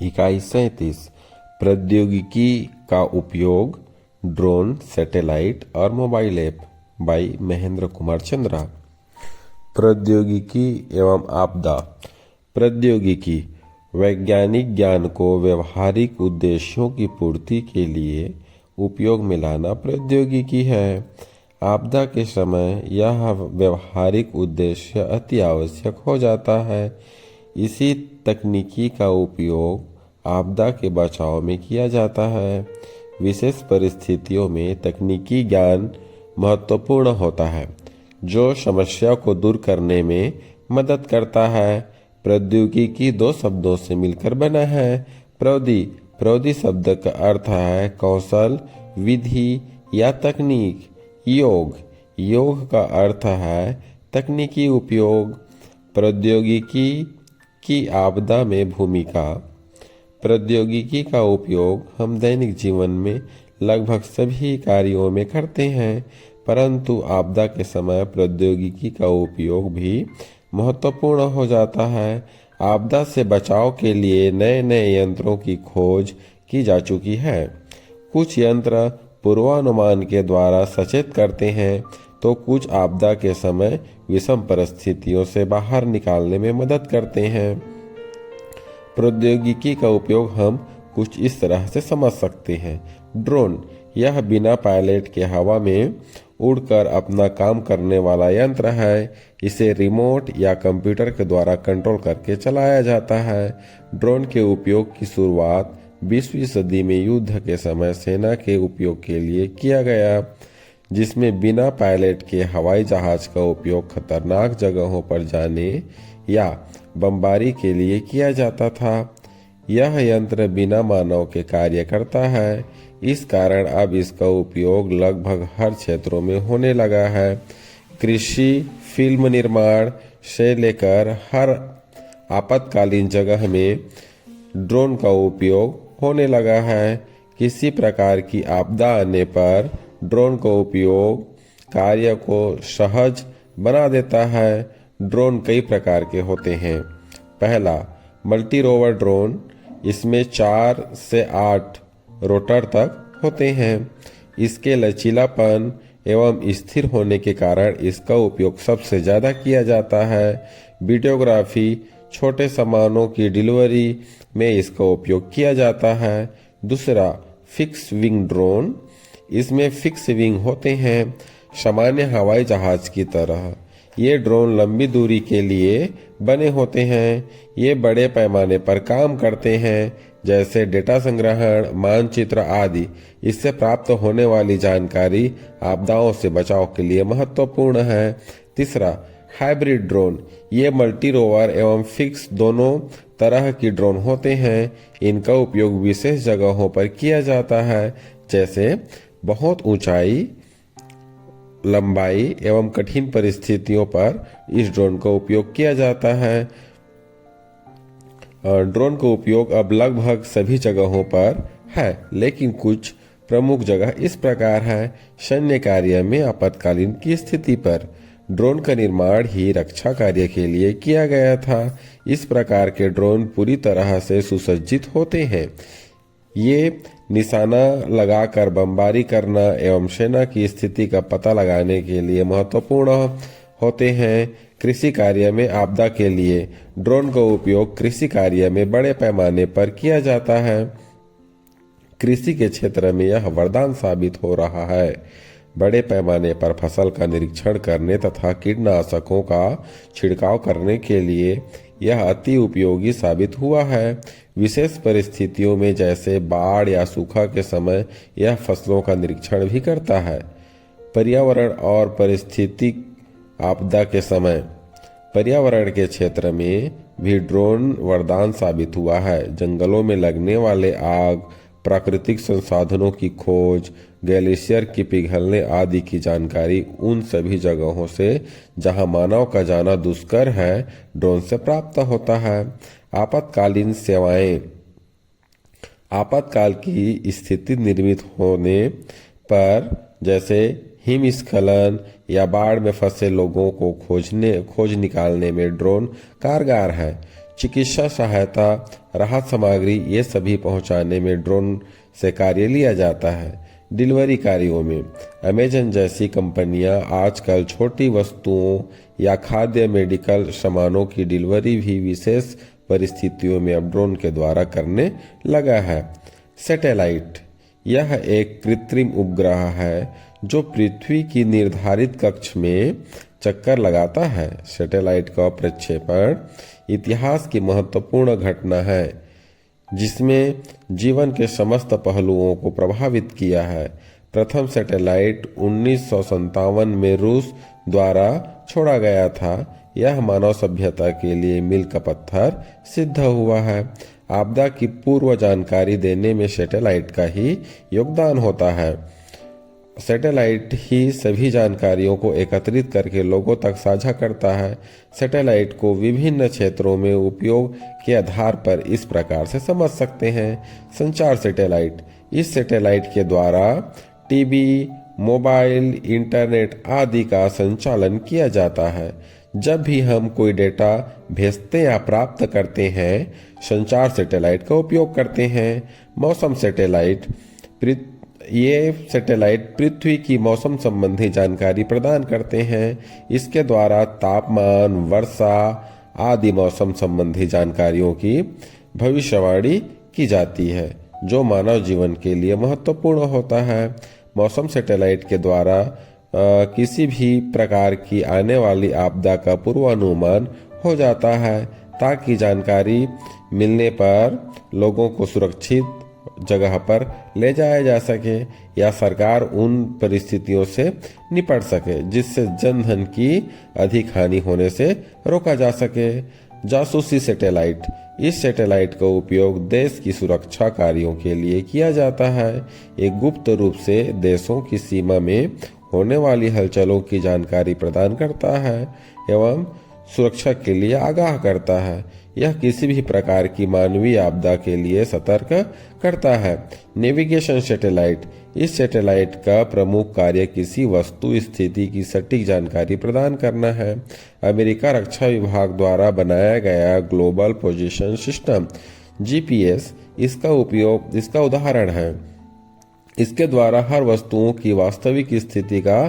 इकाई 37 प्रौद्योगिकी का उपयोग, ड्रोन, सैटेलाइट और mobile app by Mahendra Kumar Chandra. प्रौद्योगिकी एवं आपदा। प्रौद्योगिकी वैज्ञानिक ज्ञान को व्यवहारिक उद्देश्यों की पूर्ति के लिए उपयोग में लाना प्रौद्योगिकी है। आपदा के समय यह व्यवहारिक उद्देश्य अति आवश्यक हो जाता है। इसी तकनीकी का उपयोग आपदा के बचाव में किया जाता है। विशेष परिस्थितियों में तकनीकी ज्ञान महत्वपूर्ण होता है, जो समस्या को दूर करने में मदद करता है। प्रौद्योगिकी दो शब्दों से मिलकर बना है। प्रौदी शब्द का अर्थ है कौशल, विधि या तकनीक। योग का अर्थ है तकनीकी उपयोग। प्रौद्योगिकी की आपदा में भूमिका। प्रौद्योगिकी का उपयोग हम दैनिक जीवन में लगभग सभी कार्यों में करते हैं, परंतु आपदा के समय प्रौद्योगिकी का उपयोग भी महत्वपूर्ण हो जाता है। आपदा से बचाव के लिए नए नए यंत्रों की खोज की जा चुकी है। कुछ यंत्र पूर्वानुमान के द्वारा सचेत करते हैं, तो कुछ आपदा के समय विषम परिस्थितियों से बाहर निकालने में मदद करते हैं। प्रौद्योगिकी का उपयोग हम कुछ इस तरह से समझ सकते हैं। ड्रोन, यह बिना पायलट के हवा में उड़कर अपना काम करने वाला यंत्र है। इसे रिमोट या कंप्यूटर के द्वारा कंट्रोल करके चलाया जाता है। ड्रोन के उपयोग की शुरुआत 20वीं सदी में युद्ध के समय सेना के उपयोग के लिए किया गया, जिसमें बिना पायलट के हवाई जहाज का उपयोग खतरनाक जगहों पर जाने या बमबारी के लिए किया जाता था। यह यंत्र बिना मानव के कार्य करता है, इस कारण अब इसका उपयोग लगभग हर क्षेत्रों में होने लगा है। कृषि, फिल्म निर्माण से लेकर हर आपातकालीन जगह में ड्रोन का उपयोग होने लगा है। किसी प्रकार की आपदा आने पर ड्रोन का उपयोग कार्य को सहज बना देता है। ड्रोन कई प्रकार के होते हैं। पहला, मल्टी रोवर ड्रोन। इसमें 4 से 8 रोटर तक होते हैं। इसके लचीलापन एवं स्थिर होने के कारण इसका उपयोग सबसे ज़्यादा किया जाता है। वीडियोग्राफी, छोटे सामानों की डिलीवरी में इसका उपयोग किया जाता है। दूसरा, फिक्स विंग ड्रोन। इसमें फिक्स विंग होते हैं, सामान्य हवाई जहाज की तरह। ये ड्रोन लंबी दूरी के लिए बने होते हैं। ये बड़े पैमाने पर काम करते हैं, जैसे डेटा संग्रहण, मानचित्र आदि। इससे प्राप्त होने वाली जानकारी आपदाओं से बचाव के लिए महत्वपूर्ण है। तीसरा, हाइब्रिड ड्रोन। ये मल्टी रोवर एवं फिक्स दोनों तरह की ड्रोन होते हैं। इनका उपयोग विशेष जगहों पर किया जाता है, जैसे बहुत ऊंचाई, लंबाई एवं कठिन परिस्थितियों पर इस ड्रोन का उपयोग किया जाता है। ड्रोन का उपयोग अब लगभग सभी जगहों पर है, लेकिन कुछ प्रमुख जगह इस प्रकार है। सैन्य कार्य में आपातकालीन की स्थिति पर ड्रोन का निर्माण ही रक्षा कार्य के लिए किया गया था। इस प्रकार के ड्रोन पूरी तरह से सुसज्जित होते हैं। ये निशाना लगाकर बमबारी करना एवं सेना की स्थिति का पता लगाने के लिए महत्वपूर्ण होते हैं। कृषि कार्य में आपदा के लिए ड्रोन का उपयोग कृषि कार्य में बड़े पैमाने पर किया जाता है। कृषि के क्षेत्र में यह वरदान साबित हो रहा है। बड़े पैमाने पर फसल का निरीक्षण करने तथा कीटनाशकों का छिड़काव करने के लिए यह अति उपयोगी साबित हुआ है। विशेष परिस्थितियों में जैसे बाढ़ या सूखा के समय यह फसलों का निरीक्षण भी करता है। पर्यावरण और पारिस्थितिक आपदा के समय पर्यावरण के क्षेत्र में भी ड्रोन वरदान साबित हुआ है। जंगलों में लगने वाले आग, प्राकृतिक संसाधनों की खोज, ग्लेशियर की पिघलने आदि की जानकारी उन सभी जगहों से जहां मानव का जाना दुष्कर है, ड्रोन से प्राप्त होता है। आपातकालीन सेवाएं। आपातकाल की स्थिति निर्मित होने पर, जैसे हिमस्खलन या बाढ़ में फंसे लोगों को खोज निकालने में ड्रोन कारगर है। चिकित्सा सहायता, राहत सामग्री ये सभी पहुंचाने में ड्रोन से कार्य लिया जाता है। डिलीवरी कार्यों में अमेजन जैसी कंपनियां आजकल छोटी वस्तुओं या खाद्य मेडिकल सामानों की डिलीवरी भी विशेष परिस्थितियों में अब ड्रोन के द्वारा करने लगा है। सैटेलाइट यह एक कृत्रिम उपग्रह है जो पृथ्वी की निर्धारित कक्ष में चक्कर लगाता है। सैटेलाइट का प्रक्षेपण इतिहास की महत्वपूर्ण घटना है जिसमें जीवन के समस्त पहलुओं को प्रभावित किया है। प्रथम सैटेलाइट 1957 में रूस द्वारा छोड़ा गया था। यह मानव सभ्यता के लिए मील का पत्थर सिद्ध हुआ है। आपदा की पूर्व जानकारी देने में सैटेलाइट का ही योगदान होता है। सैटेलाइट ही सभी जानकारियों को एकत्रित करके लोगों तक साझा करता है। सैटेलाइट को विभिन्न क्षेत्रों में उपयोग के आधार पर इस प्रकार से समझ सकते हैं। संचार सैटेलाइट इस सैटेलाइट के द्वारा टीवी, मोबाइल, इंटरनेट आदि का संचालन किया जाता है। जब भी हम कोई डेटा भेजते या प्राप्त करते हैं, संचार सैटेलाइट का उपयोग करते हैं। मौसम सैटेलाइट ये सैटेलाइट पृथ्वी की मौसम संबंधी जानकारी प्रदान करते हैं। इसके द्वारा तापमान, वर्षा आदि मौसम संबंधी जानकारियों की भविष्यवाणी की जाती है जो मानव जीवन के लिए महत्वपूर्ण होता है। मौसम सैटेलाइट के द्वारा किसी भी प्रकार की आने वाली आपदा का पूर्वानुमान हो जाता है ताकि जानकारी मिलने पर लोगों को सुरक्षित जगह पर ले जाया जा सके या सरकार उन परिस्थितियों से निपट सके जिससे जनधन की अधिक हानि होने से रोका जा सके। जासूसी सैटेलाइट इस सैटेलाइट का उपयोग देश की सुरक्षा कार्यों के लिए किया जाता है। एक गुप्त रूप से देशों की सीमा में होने वाली हलचलों की जानकारी प्रदान करता है एवं सुरक्षा के लिए आगाह करता है। यह किसी भी प्रकार की मानवीय आपदा के लिए सतर्क करता है। नेविगेशन सैटेलाइट इस सैटेलाइट का प्रमुख कार्य किसी वस्तु स्थिति की सटीक जानकारी प्रदान करना है। अमेरिका रक्षा विभाग द्वारा बनाया गया ग्लोबल पोजीशन सिस्टम जीपीएस इसका उदाहरण है। इसके द्वारा हर वस्तुओं की वास्तविक स्थिति का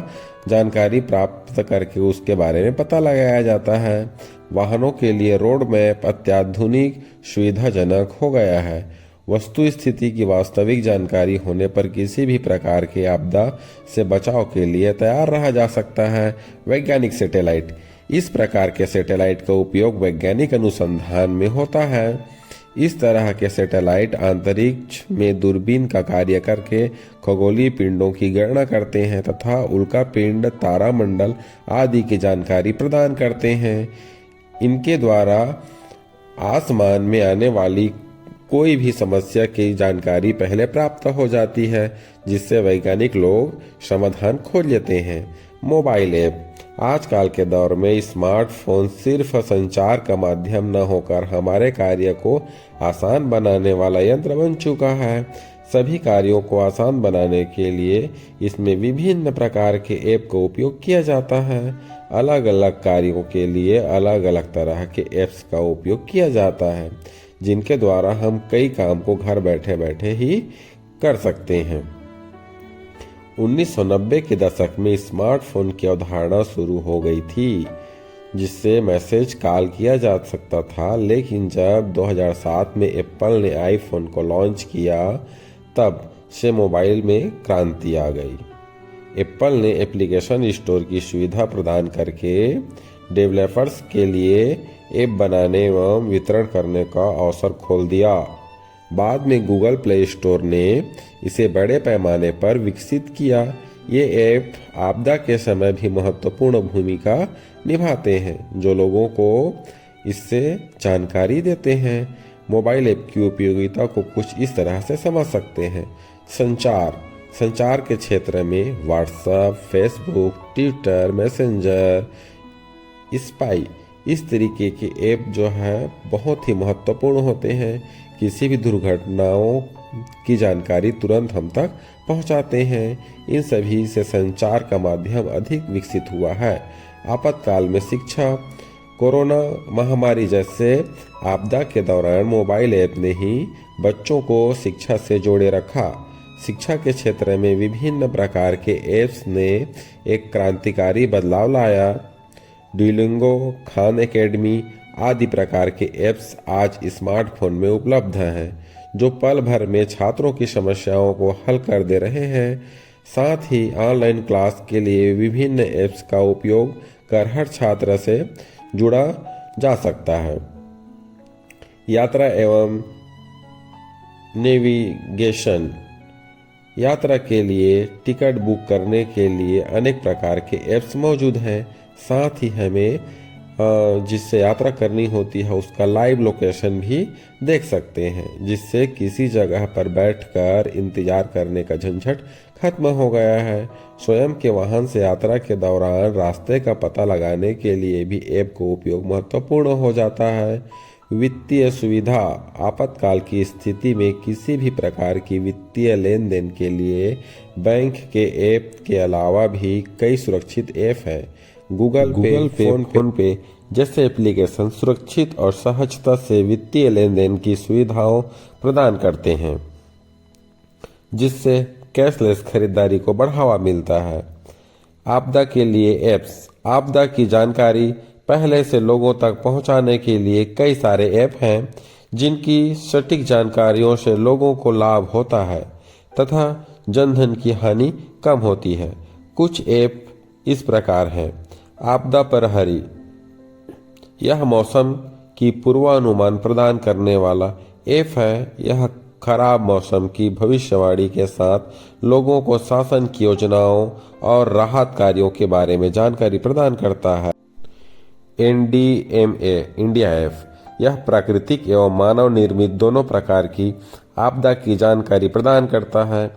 जानकारी प्राप्त करके उसके बारे में पता लगाया जाता है। वाहनों के लिए रोड मैप अत्याधुनिक सुविधाजनक हो गया है। वस्तु स्थिति की वास्तविक जानकारी होने पर किसी भी प्रकार की आपदा से बचाव के लिए तैयार रहा जा सकता है। वैज्ञानिक सैटेलाइट इस प्रकार के सैटेलाइट का उपयोग वैज्ञानिक अनुसंधान में होता है। इस तरह के सैटेलाइट अंतरिक्ष में दूरबीन का कार्य करके खगोलीय पिंडों की गणना करते हैं तथा उल्का पिंड, तारामंडल आदि की जानकारी प्रदान करते हैं। इनके द्वारा आसमान में आने वाली कोई भी समस्या की जानकारी पहले प्राप्त हो जाती है जिससे वैज्ञानिक लोग समाधान खोज लेते हैं। मोबाइल ऐप आजकल के दौर में स्मार्टफोन सिर्फ संचार का माध्यम न होकर हमारे कार्य को आसान बनाने वाला यंत्र बन चुका है। सभी कार्यों को आसान बनाने के लिए इसमें विभिन्न प्रकार के ऐप का उपयोग किया जाता है। अलग अलग कार्यों के लिए अलग अलग तरह के ऐप्स का उपयोग किया जाता है जिनके द्वारा हम कई काम को घर बैठे बैठे ही कर सकते हैं। 1990 के दशक में स्मार्टफोन की अवधारणा शुरू हो गई थी जिससे मैसेज कॉल किया जा सकता था, लेकिन जब 2007 में एप्पल ने आईफोन को लॉन्च किया तब से मोबाइल में क्रांति आ गई। एप्पल ने एप्लीकेशन स्टोर की सुविधा प्रदान करके डेवलपर्स के लिए ऐप बनाने एवं वितरण करने का अवसर खोल दिया। बाद में गूगल प्ले स्टोर ने इसे बड़े पैमाने पर विकसित किया। ये ऐप आपदा के समय भी महत्वपूर्ण भूमिका निभाते हैं जो लोगों को इससे जानकारी देते हैं। मोबाइल ऐप की उपयोगिता को कुछ इस तरह से समझ सकते हैं। संचार के क्षेत्र में WhatsApp, Facebook, Twitter, messenger, spy इस तरीके के ऐप जो है बहुत ही महत्वपूर्ण होते हैं। किसी भी दुर्घटनाओं की जानकारी तुरंत हम तक पहुंचाते हैं। इन सभी से संचार का माध्यम अधिक विकसित हुआ है। आपातकाल में शिक्षा कोरोना महामारी जैसे आपदा के दौरान मोबाइल ऐप ने ही बच्चों को शिक्षा से जोड़े रखा। शिक्षा के क्षेत्र में विभिन्न प्रकार के ऐप्स ने एक क्रांतिकारी बदलाव लाया। ड्यूलिंगो, खान एकेडमी आदि प्रकार के ऐप्स आज स्मार्टफोन में उपलब्ध हैं, जो पल भर में छात्रों की समस्याओं को हल कर दे रहे हैं। साथ ही ऑनलाइन क्लास के लिए विभिन्न ऐप्स का उपयोग कर हर छात्र से जुड़ा जा सकता है। यात्रा एवं नेविगेशन, यात्रा के लिए टिकट बुक करने के लिए अनेक प्रकार के ऐप्स मौजूद हैं। साथ ही हमें जिससे यात्रा करनी होती है उसका लाइव लोकेशन भी देख सकते हैं, जिससे किसी जगह पर बैठकर इंतजार करने का झंझट खत्म हो गया है। स्वयं के वाहन से यात्रा के दौरान रास्ते का पता लगाने के लिए भी ऐप को उपयोग महत्वपूर्ण हो जाता है। वित्तीय सुविधा, आपातकाल की स्थिति में किसी भी प्रकार की वित्तीय लेन देन के लिए बैंक के ऐप के अलावा भी कई सुरक्षित ऐप हैं। गूगल पे, फोन पे जैसे एप्लीकेशन सुरक्षित और सहजता से वित्तीय लेन देन की सुविधाओं प्रदान करते हैं, जिससे कैशलेस खरीदारी को बढ़ावा मिलता है। आपदा के लिए ऐप्स, आपदा की जानकारी पहले से लोगों तक पहुंचाने के लिए कई सारे ऐप हैं, जिनकी सटीक जानकारियों से लोगों को लाभ होता है तथा जनधन की हानि कम होती है। कुछ ऐप इस प्रकार हैं। आपदा प्रहरी, यह मौसम की पूर्वानुमान प्रदान करने वाला ऐप है। यह खराब मौसम की भविष्यवाणी के साथ लोगों को शासन की योजनाओं और राहत कार्यों के बारे में जानकारी प्रदान करता है। NDMA इंडिया ऐप, यह प्राकृतिक एवं मानव निर्मित दोनों प्रकार की आपदा की जानकारी प्रदान करता है।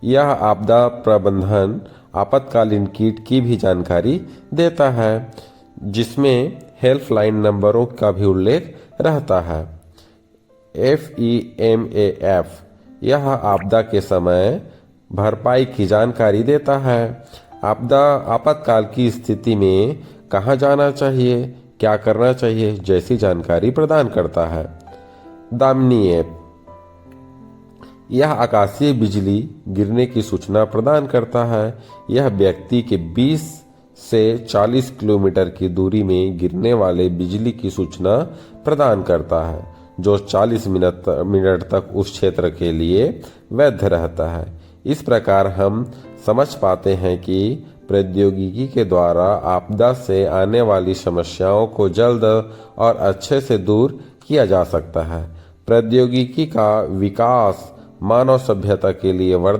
यह आपदा प्रबंधन, आपातकालीन किट की भी जानकारी देता है, जिसमें हेल्पलाइन नंबरों का भी उल्लेख रहता है। FEMA, यह आपदा के समय भरपाई की जानकारी देता है। आपातकाल की स्थिति में कहाँ जाना चाहिए, क्या करना चाहिए जैसी जानकारी प्रदान करता है। दामिनी ऐप, यह आकाशीय बिजली गिरने की सूचना प्रदान करता है। यह व्यक्ति के 20 से 40 किलोमीटर की दूरी में गिरने वाले बिजली की सूचना प्रदान करता है, जो 40 मिनट तक उस क्षेत्र के लिए वैध रहता है। इस प्रकार हम समझ पाते हैं कि प्रौद्योगिकी के द्वारा आपदा से आने वाली समस्याओं को जल्द और अच्छे से दूर किया जा सकता है। प्रौद्योगिकी का विकास मानव सभ्यता के लिए वरदान